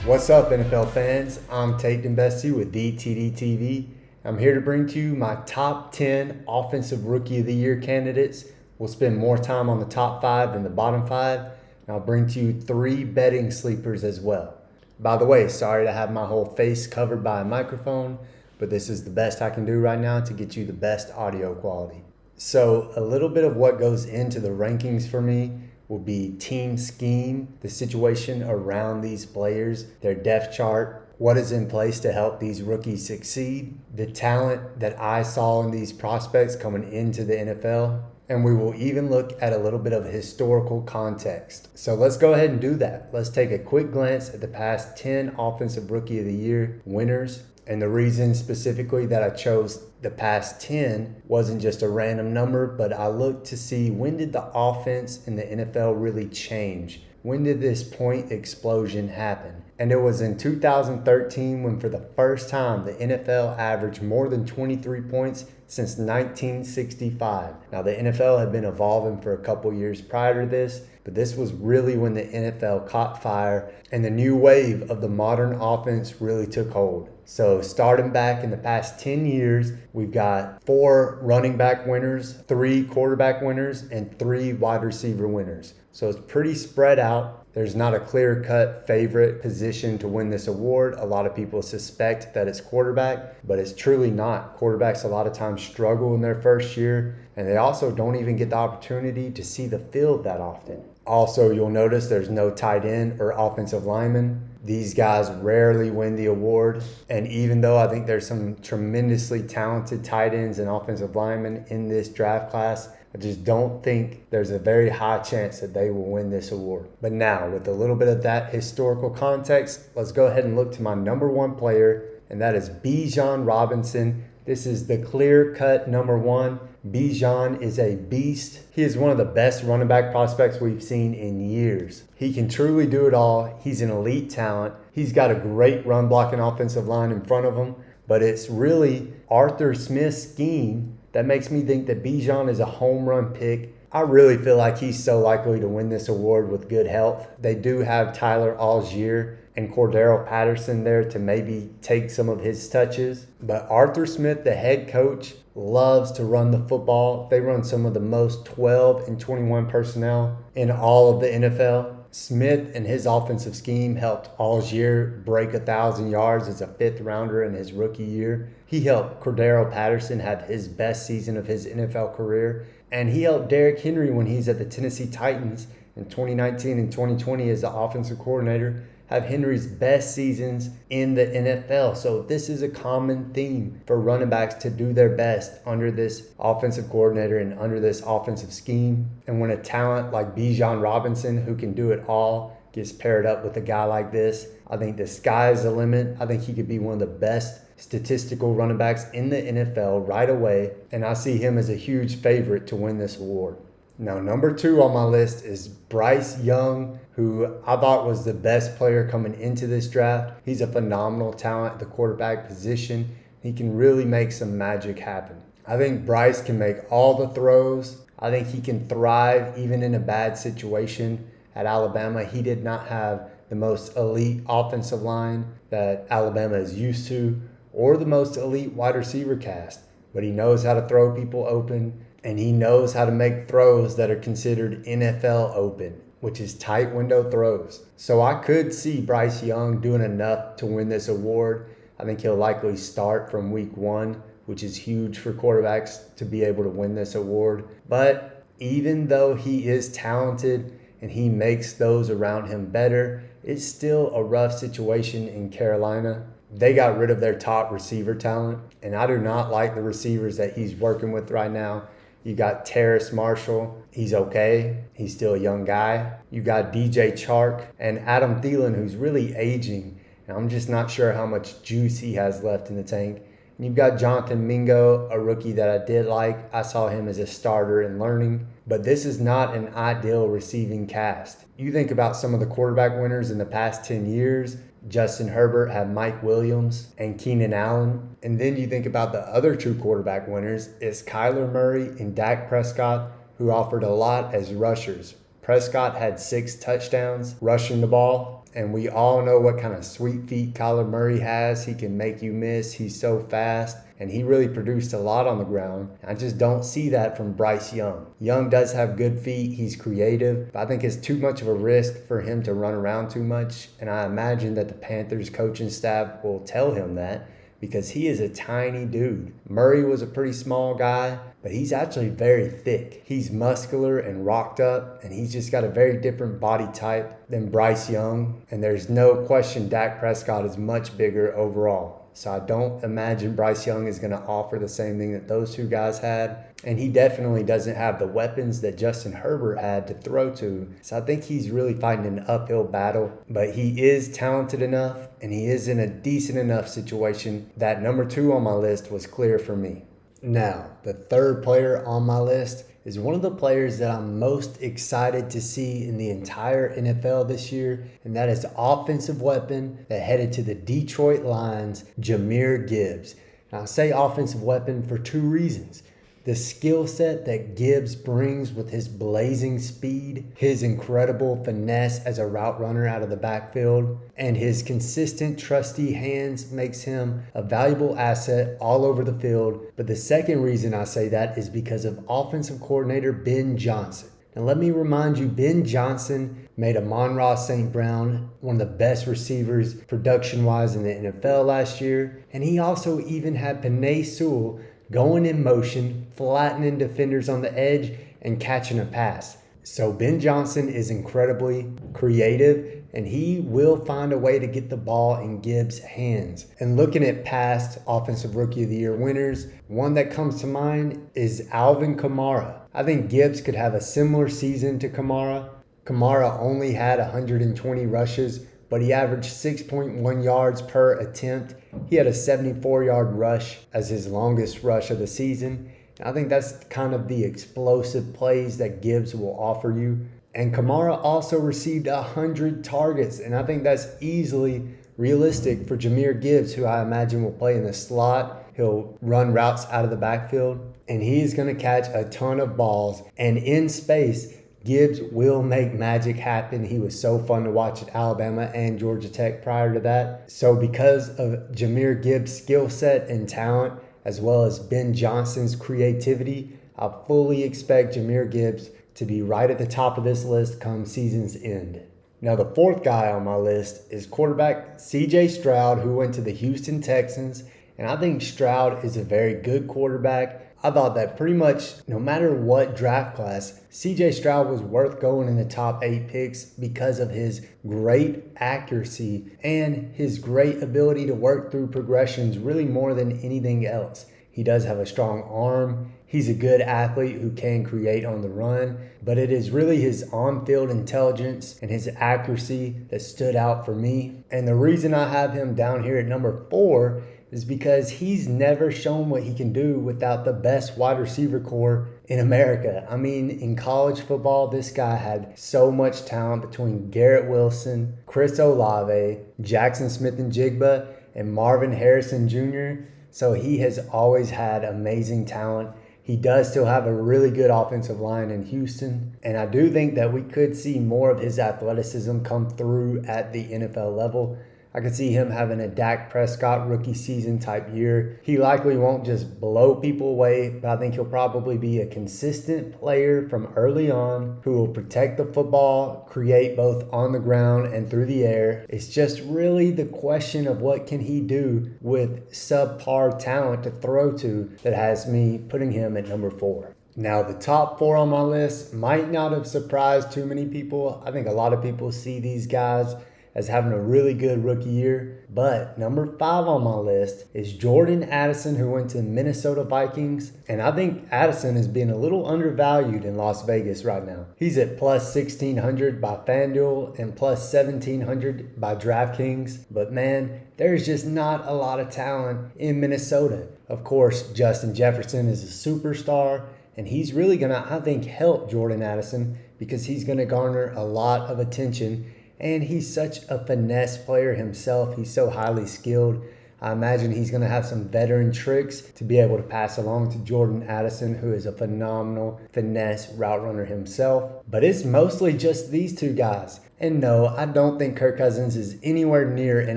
What's up, NFL fans? I'm Tate Bessie with DTD TV. I'm here to bring to you my top 10 Offensive Rookie of the Year candidates. We'll spend more time on the top 5 than the bottom 5, and I'll bring to you 3 betting sleepers as well. By the way, sorry to have my whole face covered by a microphone, but this is the best I can do right now to get you the best audio quality. So a little bit of what goes into the rankings for me will be team scheme, the situation around these players, their depth chart, what is in place to help these rookies succeed, the talent that I saw in these prospects coming into the NFL, and we will even look at a little bit of historical context. So let's go ahead and do that. Let's take a quick glance at the past 10 Offensive Rookie of the Year winners. And the reason specifically that I chose the past 10 wasn't just a random number, but I looked to see when did the offense in the NFL really change? When did this point explosion happen? And it was in 2013 when for the first time the NFL averaged more than 23 points since 1965. Now the NFL had been evolving for a couple years prior to this, but this was really when the NFL caught fire and the new wave of the modern offense really took hold. So starting back in the past 10 years, we've got 4 running back winners, 3 quarterback winners, and 3 wide receiver winners. So it's pretty spread out. There's not a clear-cut favorite position to win this award. A lot of people suspect that it's quarterback, but it's truly not. Quarterbacks a lot of times struggle in their first year, and they also don't even get the opportunity to see the field that often. Also, you'll notice there's no tight end or offensive lineman. These guys rarely win the award, and even though I think there's some tremendously talented tight ends and offensive linemen in this draft class, I just don't think there's a very high chance that they will win this award. But now, with a little bit of that historical context, let's go ahead and look to my number 1 player, and that is Bijan Robinson. This is the clear-cut number 1. Bijan is a beast. He is one of the best running back prospects we've seen in years. He can truly do it all. He's an elite talent. He's got a great run-blocking offensive line in front of him, but it's really Arthur Smith's scheme that makes me think that Bijan is a home run pick. I really feel like he's so likely to win this award with good health. They do have Tyler Algier and Cordero Patterson there to maybe take some of his touches. But Arthur Smith, the head coach, loves to run the football. They run some of the most 12 and 21 personnel in all of the NFL. Smith and his offensive scheme helped Algier break 1,000 yards as a 5th rounder in his rookie year. He helped Cordero Patterson have his best season of his NFL career. And he helped Derrick Henry when he's at the Tennessee Titans in 2019 and 2020 as the offensive coordinator, have Henry's best seasons in the NFL. So this is a common theme for running backs to do their best under this offensive coordinator and under this offensive scheme. And when a talent like Bijan Robinson, who can do it all, gets paired up with a guy like this, I think the sky is the limit. I think he could be one of the best statistical running backs in the NFL right away. And I see him as a huge favorite to win this award. Now, number 2 on my list is Bryce Young, who I thought was the best player coming into this draft. He's a phenomenal talent at the quarterback position. He can really make some magic happen. I think Bryce can make all the throws. I think he can thrive even in a bad situation. At Alabama, he did not have the most elite offensive line that Alabama is used to, or the most elite wide receiver cast, but he knows how to throw people open. And he knows how to make throws that are considered NFL open, which is tight window throws. So I could see Bryce Young doing enough to win this award. I think he'll likely start from week 1, which is huge for quarterbacks to be able to win this award. But even though he is talented and he makes those around him better, it's still a rough situation in Carolina. They got rid of their top receiver talent, and I do not like the receivers that he's working with right now. You got Terrace Marshall. He's okay. He's still a young guy. You got DJ Chark and Adam Thielen, who's really aging. And I'm just not sure how much juice he has left in the tank. And you've got Jonathan Mingo, a rookie that I did like. I saw him as a starter in learning. But this is not an ideal receiving cast. You think about some of the quarterback winners in the past 10 years. Justin Herbert had Mike Williams and Keenan Allen. And then you think about the other 2 quarterback winners. It's Kyler Murray and Dak Prescott, who offered a lot as rushers. Prescott had 6 touchdowns rushing the ball, and we all know what kind of sweet feet Kyler Murray has. He can make you miss. He's so fast, and he really produced a lot on the ground. I just don't see that from Bryce Young. Young does have good feet. He's creative, but I think it's too much of a risk for him to run around too much, and I imagine that the Panthers coaching staff will tell him that because he is a tiny dude. Murray was a pretty small guy, but he's actually very thick. He's muscular and rocked up, and he's just got a very different body type than Bryce Young. And there's no question Dak Prescott is much bigger overall. So I don't imagine Bryce Young is going to offer the same thing that those two guys had. And he definitely doesn't have the weapons that Justin Herbert had to throw to. So I think he's really fighting an uphill battle. But he is talented enough, and he is in a decent enough situation that number 2 on my list was clear for me. Now, the third player on my list is one of the players that I'm most excited to see in the entire NFL this year, and that is offensive weapon that headed to the Detroit Lions, Jamir Gibbs. Now, I say offensive weapon for 2 reasons. The skill set that Gibbs brings with his blazing speed, his incredible finesse as a route runner out of the backfield, and his consistent, trusty hands makes him a valuable asset all over the field. But the second reason I say that is because of offensive coordinator Bijan Johnson. Now let me remind you, Bijan Johnson made Amon-Ra St. Brown one of the best receivers production-wise in the NFL last year. And he also even had Penei Sewell going in motion, flattening defenders on the edge, and catching a pass. So Ben Johnson is incredibly creative, and he will find a way to get the ball in Gibbs' hands. And looking at past Offensive Rookie of the Year winners, one that comes to mind is Alvin Kamara. I think Gibbs could have a similar season to Kamara. Kamara only had 120 rushes, but he averaged 6.1 yards per attempt. He had a 74-yard rush as his longest rush of the season. And I think that's kind of the explosive plays that Gibbs will offer you. And Kamara also received 100 targets, and I think that's easily realistic for Jamir Gibbs, who I imagine will play in the slot. He'll run routes out of the backfield, and he's going to catch a ton of balls. And in space, Gibbs will make magic happen. He was so fun to watch at Alabama and Georgia Tech prior to that. So because of Jamir Gibbs' skill set and talent, as well as Ben Johnson's creativity, I fully expect Jamir Gibbs to be right at the top of this list come season's end. Now, the fourth guy on my list is quarterback CJ Stroud, who went to the Houston Texans. And I think Stroud is a very good quarterback. I thought that pretty much no matter what draft class, CJ Stroud was worth going in the top 8 picks because of his great accuracy and his great ability to work through progressions really more than anything else. He does have a strong arm. He's a good athlete who can create on the run, but it is really his on-field intelligence and his accuracy that stood out for me. And the reason I have him down here at number 4 is because he's never shown what he can do without the best wide receiver core in America. I mean, in college football, this guy had so much talent between Garrett Wilson, Chris Olave, Jackson Smith-Njigba, and Marvin Harrison Jr. So he has always had amazing talent. He does still have a really good offensive line in Houston. And I do think that we could see more of his athleticism come through at the NFL level. I could see him having a Dak Prescott rookie season type year. He likely won't just blow people away, but I think he'll probably be a consistent player from early on who will protect the football, create both on the ground and through the air. It's just really the question of what can he do with subpar talent to throw to that has me putting him at number 4. Now, the top 4 on my list might not have surprised too many people. I think a lot of people see these guys as having a really good rookie year. But number 5 on my list is Jordan Addison, who went to Minnesota Vikings. And I think Addison is being a little undervalued in Las Vegas right now. He's at plus 1,600 by FanDuel and plus 1,700 by DraftKings. But man, there's just not a lot of talent in Minnesota. Of course, Justin Jefferson is a superstar, and he's really going to, I think, help Jordan Addison because he's going to garner a lot of attention. And he's such a finesse player himself. He's so highly skilled. I imagine he's going to have some veteran tricks to be able to pass along to Jordan Addison, who is a phenomenal finesse route runner himself. But it's mostly just these two guys. And no, I don't think Kirk Cousins is anywhere near an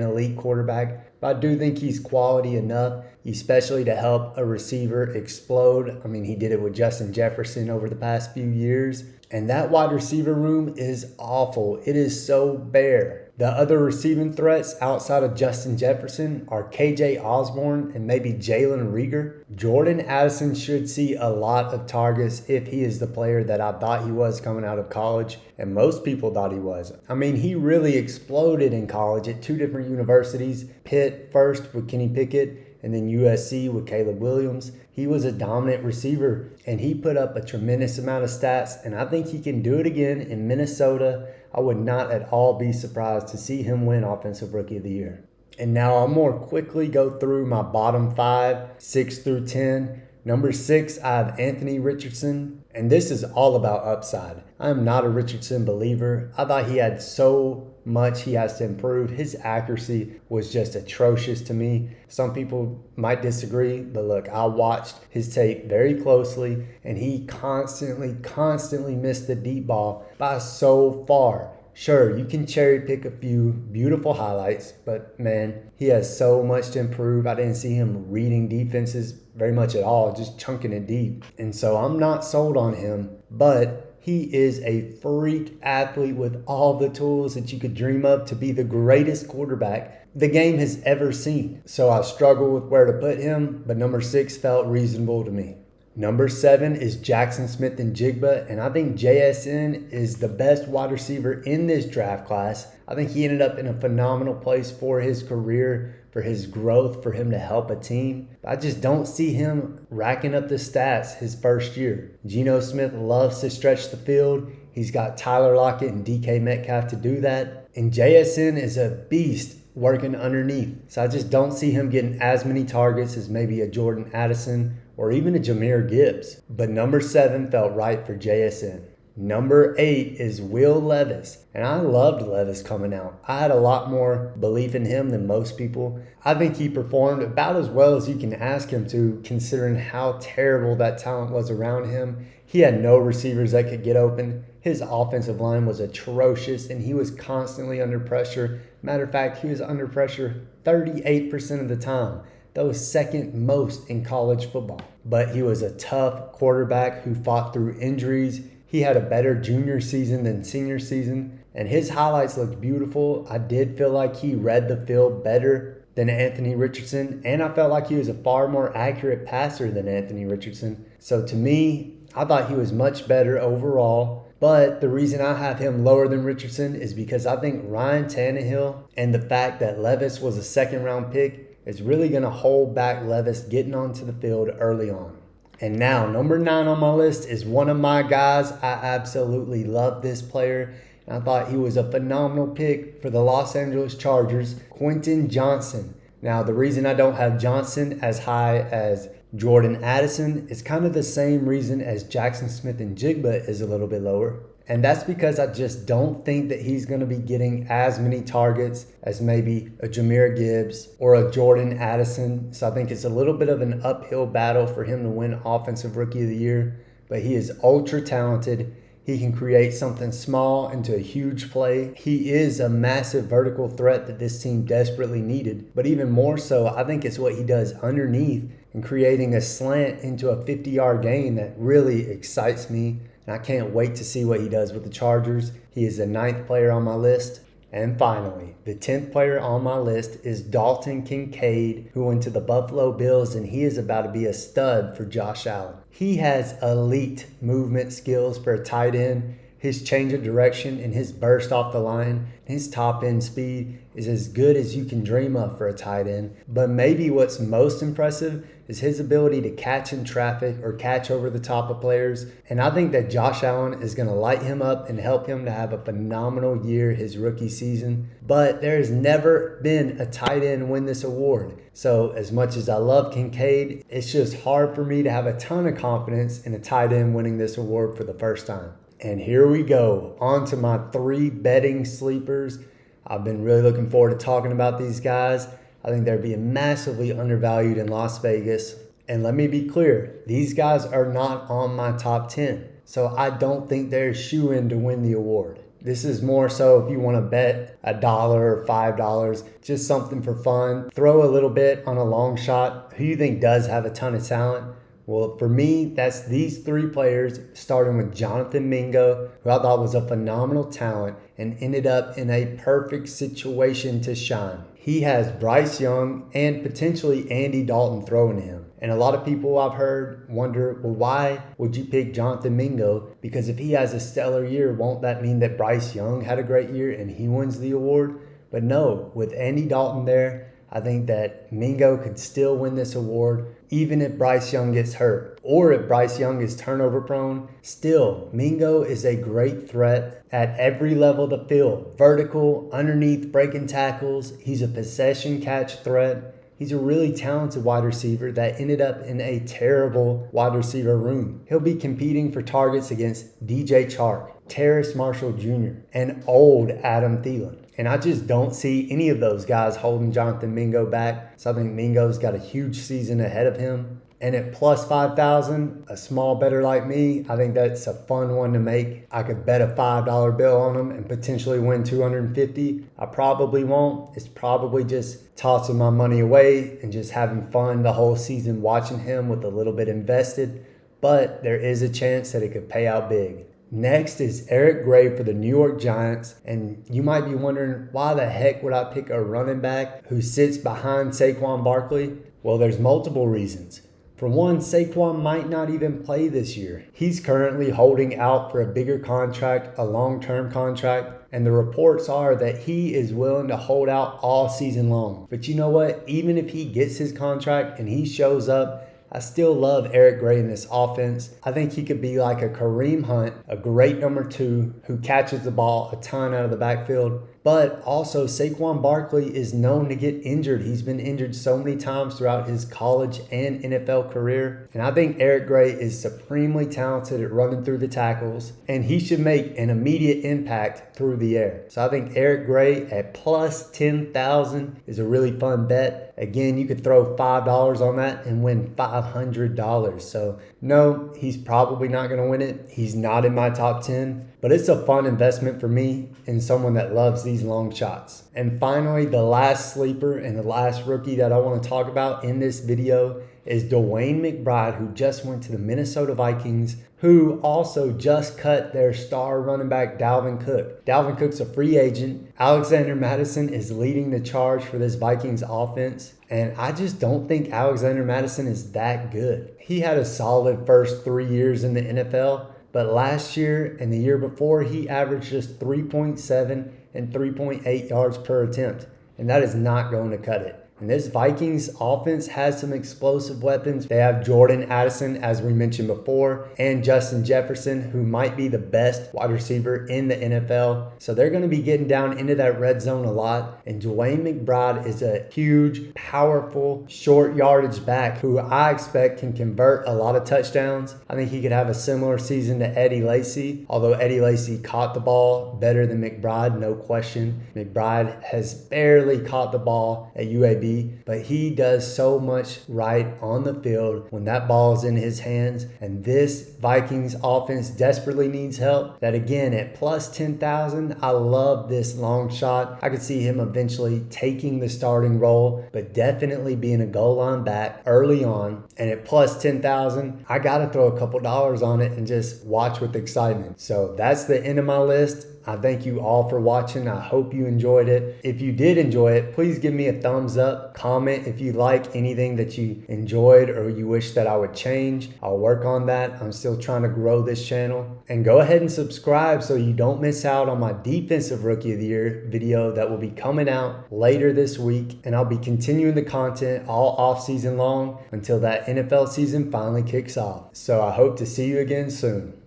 elite quarterback, but I do think he's quality enough, especially to help a receiver explode. I mean, he did it with Justin Jefferson over the past few years. And that wide receiver room is awful. It is so bare. The other receiving threats outside of Justin Jefferson are KJ Osborne and maybe Jalen Reagor. Jordan Addison should see a lot of targets if he is the player that I thought he was coming out of college, and most people thought he was. I mean, he really exploded in college at two different universities. Pitt first with Kenny Pickett, and then USC with Caleb Williams. He was a dominant receiver, and he put up a tremendous amount of stats, and I think he can do it again in Minnesota. I would not at all be surprised to see him win Offensive Rookie of the Year. And now I'll more quickly go through my bottom 5, 6 through 10. Number 6, I have Anthony Richardson, and this is all about upside. I am not a Richardson believer. I thought he had so much he has to improve. His accuracy was just atrocious to me. Some people might disagree, but look, I watched his tape very closely, and he constantly missed the deep ball by so far. Sure, you can cherry pick a few beautiful highlights, but man, he has so much to improve. I didn't see him reading defenses very much at all, just chunking it deep. And so I'm not sold on him, but he is a freak athlete with all the tools that you could dream of to be the greatest quarterback the game has ever seen. So I struggle with where to put him, but number 6 felt reasonable to me. Number 7 is Jackson Smith-Njigba, and I think JSN is the best wide receiver in this draft class. I think he ended up in a phenomenal place for his career, for his growth, for him to help a team. But I just don't see him racking up the stats his first year. Geno Smith loves to stretch the field. He's got Tyler Lockett and DK Metcalf to do that. And JSN is a beast working underneath. So I just don't see him getting as many targets as maybe a Jordan Addison or even a Jamir Gibbs. But number 7 felt right for JSN. Number 8 is Will Levis, and I loved Levis coming out. I had a lot more belief in him than most people. I think he performed about as well as you can ask him to, considering how terrible that talent was around him. He had no receivers that could get open. His offensive line was atrocious, and he was constantly under pressure. Matter of fact, he was under pressure 38% of the time. That was second most in college football. But he was a tough quarterback who fought through injuries. He had a better junior season than senior season, and his highlights looked beautiful. I did feel like he read the field better than Anthony Richardson, and I felt like he was a far more accurate passer than Anthony Richardson. So to me, I thought he was much better overall. But the reason I have him lower than Richardson is because I think Ryan Tannehill and the fact that Levis was a second-round pick is really going to hold back Levis getting onto the field early on. And now, number 9 on my list is one of my guys. I absolutely love this player. And I thought he was a phenomenal pick for the Los Angeles Chargers, Quentin Johnson. Now, the reason I don't have Johnson as high as Jordan Addison is kind of the same reason as Jackson Smith-Njigba is a little bit lower. And that's because I just don't think that he's going to be getting as many targets as maybe a Jamir Gibbs or a Jordan Addison. So I think it's a little bit of an uphill battle for him to win Offensive Rookie of the Year. But he is ultra talented. He can create something small into a huge play. He is a massive vertical threat that this team desperately needed. But even more so, I think it's what he does underneath and creating a slant into a 50-yard gain that really excites me. And I can't wait to see what he does with the Chargers. He is the 9th player on my list. And finally, the 10th player on my list is Dalton Kincaid, who went to the Buffalo Bills, and he is about to be a stud for Josh Allen. He has elite movement skills for a tight end. His change of direction and his burst off the line, his top end speed is as good as you can dream of for a tight end. But maybe what's most impressive is his ability to catch in traffic or catch over the top of players. And I think that Josh Allen is going to light him up and help him to have a phenomenal year his rookie season. But there has never been a tight end win this award. So as much as I love Kincaid, it's just hard for me to have a ton of confidence in a tight end winning this award for the first time. And here we go, on to my 3 betting sleepers. I've been really looking forward to talking about these guys. I think they're being massively undervalued in Las Vegas. And let me be clear, these guys are not on my top 10. So I don't think they're shoo-in to win the award. This is more so if you want to bet $1 or $5, just something for fun. Throw a little bit on a long shot. Who you think does have a ton of talent? Well, for me, that's these three players, starting with Jonathan Mingo, who I thought was a phenomenal talent and ended up in a perfect situation to shine. He has Bryce Young and potentially Andy Dalton throwing him. And a lot of people I've heard wonder, well, why would you pick Jonathan Mingo? Because if he has a stellar year, won't that mean that Bryce Young had a great year and he wins the award? But no, with Andy Dalton there, I think that Mingo could still win this award even if Bryce Young gets hurt or if Bryce Young is turnover prone. Still, Mingo is a great threat at every level of the field. Vertical, underneath, breaking tackles. He's a possession catch threat. He's a really talented wide receiver that ended up in a terrible wide receiver room. He'll be competing for targets against DJ Chark, Terrace Marshall Jr., and old Adam Thielen. And I just don't see any of those guys holding Jonathan Mingo back. So I think Mingo's got a huge season ahead of him. And at plus 5,000, a small bettor like me, I think that's a fun one to make. I could bet a $5 bill on him and potentially win $250. I probably won't. It's probably just tossing my money away and just having fun the whole season watching him with a little bit invested. But there is a chance that it could pay out big. Next is Eric Gray for the New York Giants, and you might be wondering, why the heck would I pick a running back who sits behind Saquon Barkley? Well, there's multiple reasons. For one, Saquon might not even play this year. He's currently holding out for a bigger contract, a long-term contract, and the reports are that he is willing to hold out all season long. But you know what? Even if he gets his contract and he shows up, I still love Eric Gray in this offense. I think he could be like a Kareem Hunt, a great number 2 who catches the ball a ton out of the backfield. But also Saquon Barkley is known to get injured. He's been injured so many times throughout his college and NFL career. And I think Eric Gray is supremely talented at running through the tackles, and he should make an immediate impact through the air. So I think Eric Gray at plus 10,000 is a really fun bet. Again, you could throw $5 on that and win $500. So no, he's probably not going to win it. He's not in my top 10, but it's a fun investment for me and someone that loves these long shots. And finally, the last sleeper and the last rookie that I want to talk about in this video is Dwayne McBride, who just went to the Minnesota Vikings, who also just cut their star running back Dalvin Cook. Dalvin Cook's a free agent. Alexander Mattison is leading the charge for this Vikings offense. And I just don't think Alexander Mattison is that good. He had a solid first 3 years in the NFL, but last year and the year before, he averaged just 3.7 and 3.8 yards per attempt. And that is not going to cut it. And this Vikings offense has some explosive weapons. They have Jordan Addison, as we mentioned before, and Justin Jefferson, who might be the best wide receiver in the NFL. So they're going to be getting down into that red zone a lot. And Dwayne McBride is a huge, powerful, short yardage back who I expect can convert a lot of touchdowns. I think he could have a similar season to Eddie Lacy, although Eddie Lacy caught the ball better than McBride, no question. McBride has barely caught the ball at UAB. But he does so much right on the field when that ball is in his hands. And this Vikings offense desperately needs help. That again, at plus 10,000, I love this long shot. I could see him eventually taking the starting role, but definitely being a goal line back early on. And at plus 10,000, I got to throw a couple dollars on it and just watch with excitement. So that's the end of my list. I thank you all for watching. I hope you enjoyed it. If you did enjoy it, please give me a thumbs up. Comment if you like anything that you enjoyed or you wish that I would change. I'll work on that. I'm still trying to grow this channel. And go ahead and subscribe so you don't miss out on my Defensive Rookie of the Year video that will be coming out later this week. And I'll be continuing the content all off season long until that NFL season finally kicks off. So I hope to see you again soon.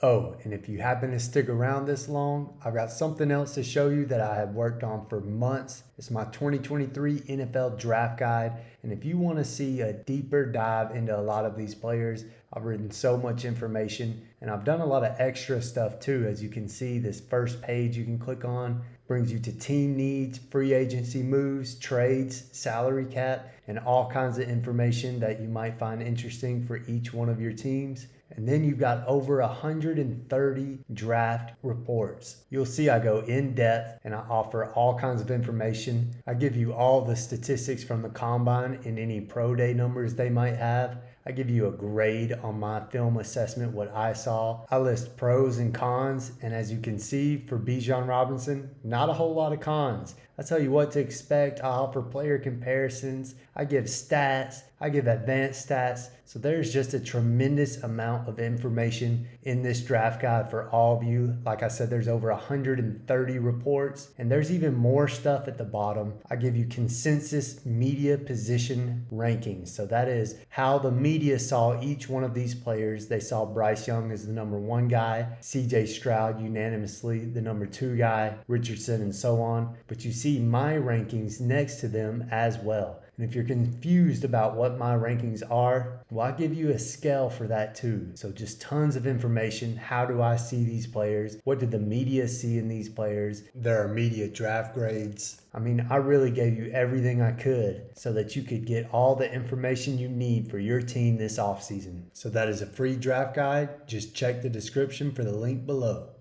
Oh, and if you happen to stick around this long, I've got something else to show you that I have worked on for months. It's my 2023 NFL Draft Guide. And if you want to see a deeper dive into a lot of these players, I've written so much information and I've done a lot of extra stuff too. As you can see, this first page you can click on brings you to team needs, free agency moves, trades, salary cap, and all kinds of information that you might find interesting for each one of your teams. And then you've got over 130 draft reports. You'll see I go in depth and I offer all kinds of information. I give you all the statistics from the combine and any pro day numbers they might have. I give you a grade on my film assessment, what I saw. I list pros and cons, and as you can see for Bijan Robinson, not a whole lot of cons. I tell you what to expect. I offer player comparisons. I give stats. I give advanced stats. So there's just a tremendous amount of information in this draft guide for all of you. Like I said, there's over 130 reports, and there's even more stuff at the bottom. I give you consensus media position rankings. So that is how the media saw each one of these players. They saw Bryce Young as the number 1 guy, CJ Stroud unanimously the number 2 guy, Richardson, and so on. But you see my rankings next to them as well. And if you're confused about what my rankings are, well, I give you a scale for that too. So just tons of information. How do I see these players? What did the media see in these players? There are media draft grades. I mean, I really gave you everything I could so that you could get all the information you need for your team this offseason. So that is a free draft guide. Just check the description for the link below.